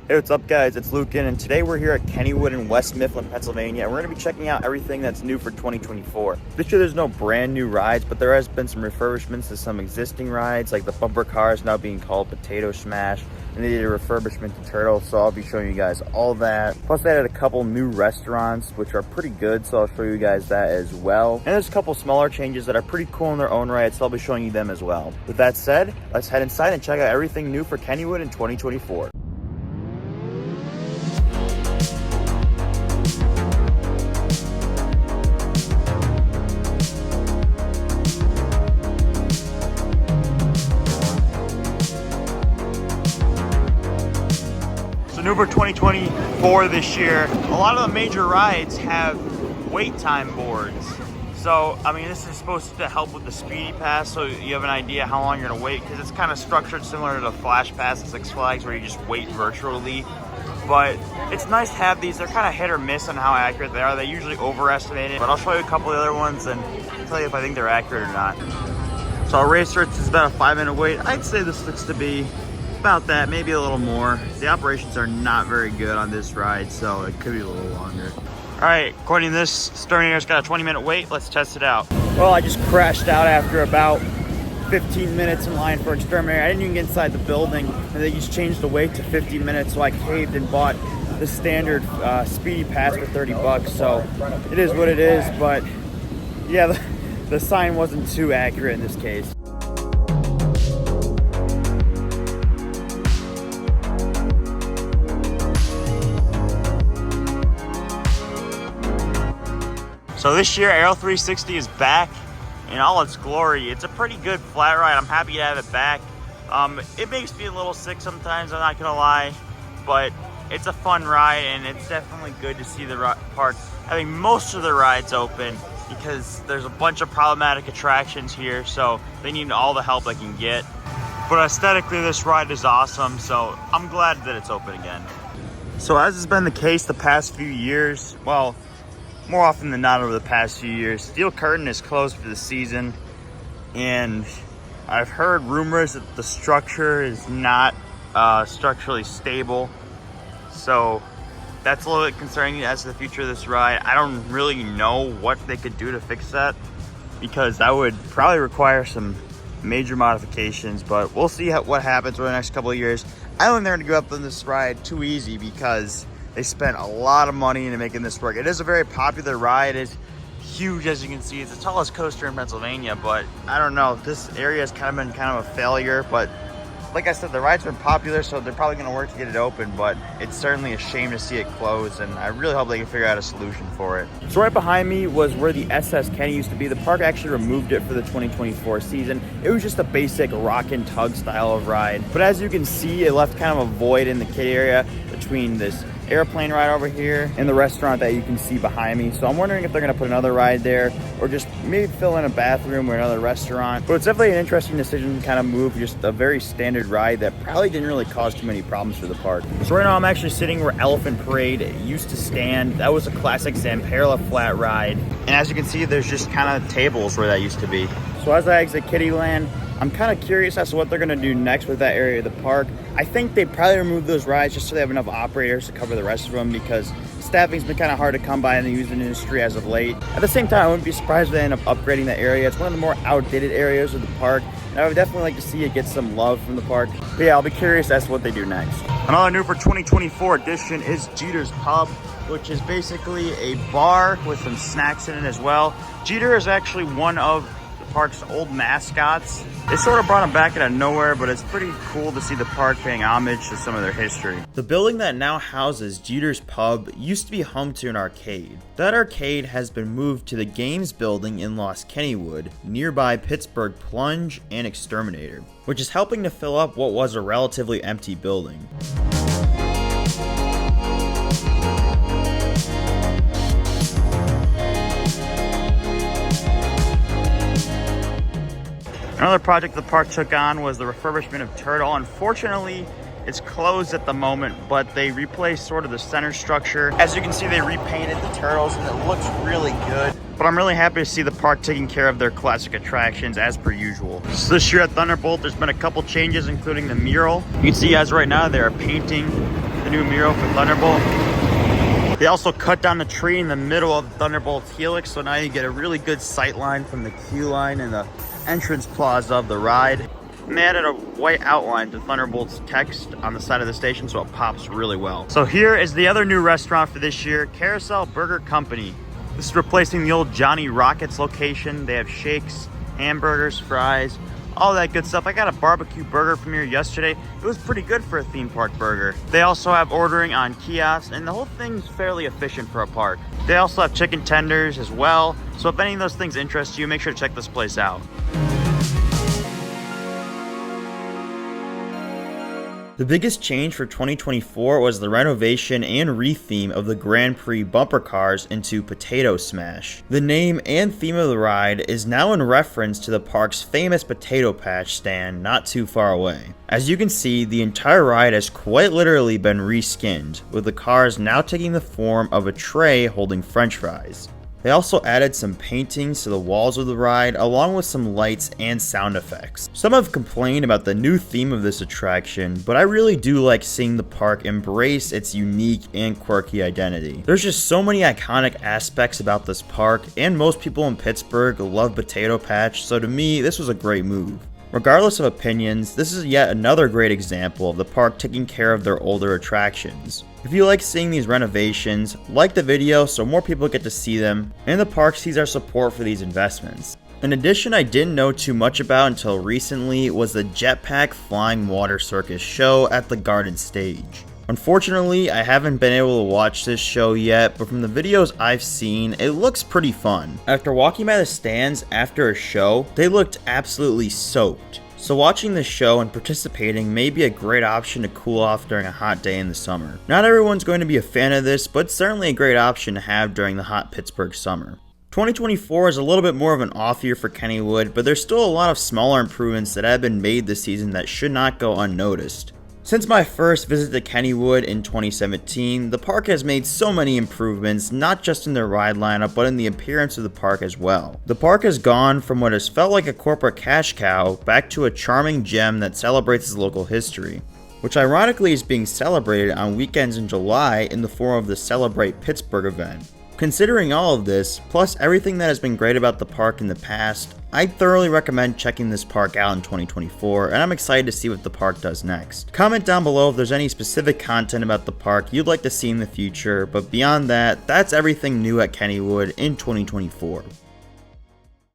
Hey, what's up guys? It's Lucan, and today we're here at Kennywood in West Mifflin, Pennsylvania, and we're going to be checking out everything that's new for 2024. This year there's no brand new rides, but there has been some refurbishments to some existing rides, like the bumper cars now being called Potato Smash, and they did a refurbishment to Turtle, so I'll be showing you guys all that. Plus they added a couple new restaurants, which are pretty good, so I'll show you guys that as well. And there's a couple smaller changes that are pretty cool in their own right, so I'll be showing you them as well. With that said, let's head inside and check out everything new for Kennywood in 2024. So new for 2024 this year, a lot of the major rides have wait time boards. So, I mean, this is supposed to help with the Speedy Pass, so you have an idea how long you're gonna wait, because it's kind of structured similar to the Flash Pass at Six Flags, where you just wait virtually. But it's nice to have these. They're kind of hit or miss on how accurate they are. They usually overestimate it, but I'll show you a couple of the other ones and tell you if I think they're accurate or not. So our racer, it's about a 5-minute wait. I'd say this looks to be about that, maybe a little more. The operations are not very good on this ride, so it could be a little longer. All right, according to this, Sternator's got a 20-minute wait. Let's test it out. Well, I just crashed out after about 15 minutes in line for Exterminator. I didn't even get inside the building, and they just changed the wait to 50 minutes, so I caved and bought the standard Speedy Pass for 30 bucks. So it is what it is, but yeah, the sign wasn't too accurate in this case. So this year, Aero 360 is back in all its glory. It's a pretty good flat ride. I'm happy to have it back. It makes me a little sick sometimes, I'm not gonna lie, but it's a fun ride, and it's definitely good to see the park having most of the rides open, because there's a bunch of problematic attractions here, so they need all the help they can get. But aesthetically, this ride is awesome, so I'm glad that it's open again. So as has been the case the past few years, well, more often than not over the past few years, Steel Curtain is closed for the season, and I've heard rumors that the structure is not structurally stable, so that's a little bit concerning as to the future of this ride. I don't really know what they could do to fix that, because that would probably require some major modifications, but we'll see what happens over the next couple of years. I don't think they're going to go up on this ride too easy, because they spent a lot of money into making this work. It is a very popular ride. It's huge, as you can see. It's the tallest coaster in Pennsylvania, but I don't know. This area has kind of been a failure, but like I said, the ride's been popular, so they're probably gonna work to get it open, but it's certainly a shame to see it close, and I really hope they can figure out a solution for it. So right behind me was where the SS Kenny used to be. The park actually removed it for the 2024 season. It was just a basic rock and tug style of ride, but as you can see, it left kind of a void in the kid area between this airplane ride over here and the restaurant that you can see behind me. So I'm wondering if they're gonna put another ride there, or just maybe fill in a bathroom or another restaurant. But it's definitely an interesting decision to kind of move just a very standard ride that probably didn't really cause too many problems for the park. So right now I'm actually sitting where Elephant Parade used to stand. That was a classic Zamperla flat ride. And as you can see, there's just kind of tables where that used to be. So as I exit Kiddieland, I'm kind of curious as to what they're going to do next with that area of the park. I think they probably remove those rides just so they have enough operators to cover the rest of them, because staffing's been kind of hard to come by in the used industry as of late. At the same time, I wouldn't be surprised if they end up upgrading that area. It's one of the more outdated areas of the park, and I would definitely like to see it get some love from the park. But yeah, I'll be curious as to what they do next. Another new for 2024 edition is Jeeters Pub, which is basically a bar with some snacks in it as well. Jeter is actually one of park's old mascots. They sort of brought them back out of nowhere, but it's pretty cool to see the park paying homage to some of their history. The building that now houses Jeeters Pub used to be home to an arcade. That arcade has been moved to the Games building in Lost Kennywood, nearby Pittsburgh Plunge and Exterminator, which is helping to fill up what was a relatively empty building. Another project the park took on was the refurbishment of Turtle. Unfortunately, it's closed at the moment, but they replaced sort of the center structure. As you can see, they repainted the turtles, and it looks really good. But I'm really happy to see the park taking care of their classic attractions as per usual. So this year at Thunderbolt, there's been a couple changes, including the mural. You can see as right now, they are painting the new mural for Thunderbolt. They also cut down the tree in the middle of Thunderbolt's helix, so now you get a really good sight line from the queue line and the entrance plaza of the ride. And they added a white outline to Thunderbolt's text on the side of the station, so it pops really well. So here is the other new restaurant for this year, Carousel Burger Company. This is replacing the old Johnny Rockets location. They have shakes, hamburgers, fries, all that good stuff. I got a barbecue burger from here yesterday. It was pretty good for a theme park burger. They also have ordering on kiosks, and the whole thing's fairly efficient for a park. They also have chicken tenders as well. So if any of those things interest you, make sure to check this place out. The biggest change for 2024 was the renovation and retheme of the Grand Prix bumper cars into Potato Smash. The name and theme of the ride is now in reference to the park's famous potato patch stand not too far away. As you can see, the entire ride has quite literally been reskinned, with the cars now taking the form of a tray holding french fries. They also added some paintings to the walls of the ride, along with some lights and sound effects. Some have complained about the new theme of this attraction, but I really do like seeing the park embrace its unique and quirky identity. There's just so many iconic aspects about this park, and most people in Pittsburgh love Potato Patch, so to me, this was a great move. Regardless of opinions, this is yet another great example of the park taking care of their older attractions. If you like seeing these renovations, like the video so more people get to see them, and the park sees our support for these investments. An addition I didn't know too much about until recently was the Jetpack Flying Water Circus show at the Garden Stage. Unfortunately, I haven't been able to watch this show yet, but from the videos I've seen, it looks pretty fun. After walking by the stands after a show, they looked absolutely soaked. So watching the show and participating may be a great option to cool off during a hot day in the summer. Not everyone's going to be a fan of this, but certainly a great option to have during the hot Pittsburgh summer. 2024 is a little bit more of an off year for Kennywood, but there's still a lot of smaller improvements that have been made this season that should not go unnoticed. Since my first visit to Kennywood in 2017, the park has made so many improvements, not just in their ride lineup, but in the appearance of the park as well. The park has gone from what has felt like a corporate cash cow back to a charming gem that celebrates its local history, which ironically is being celebrated on weekends in July in the form of the Celebrate Pittsburgh event. Considering all of this, plus everything that has been great about the park in the past, I thoroughly recommend checking this park out in 2024, and I'm excited to see what the park does next. Comment down below if there's any specific content about the park you'd like to see in the future, but beyond that, that's everything new at Kennywood in 2024.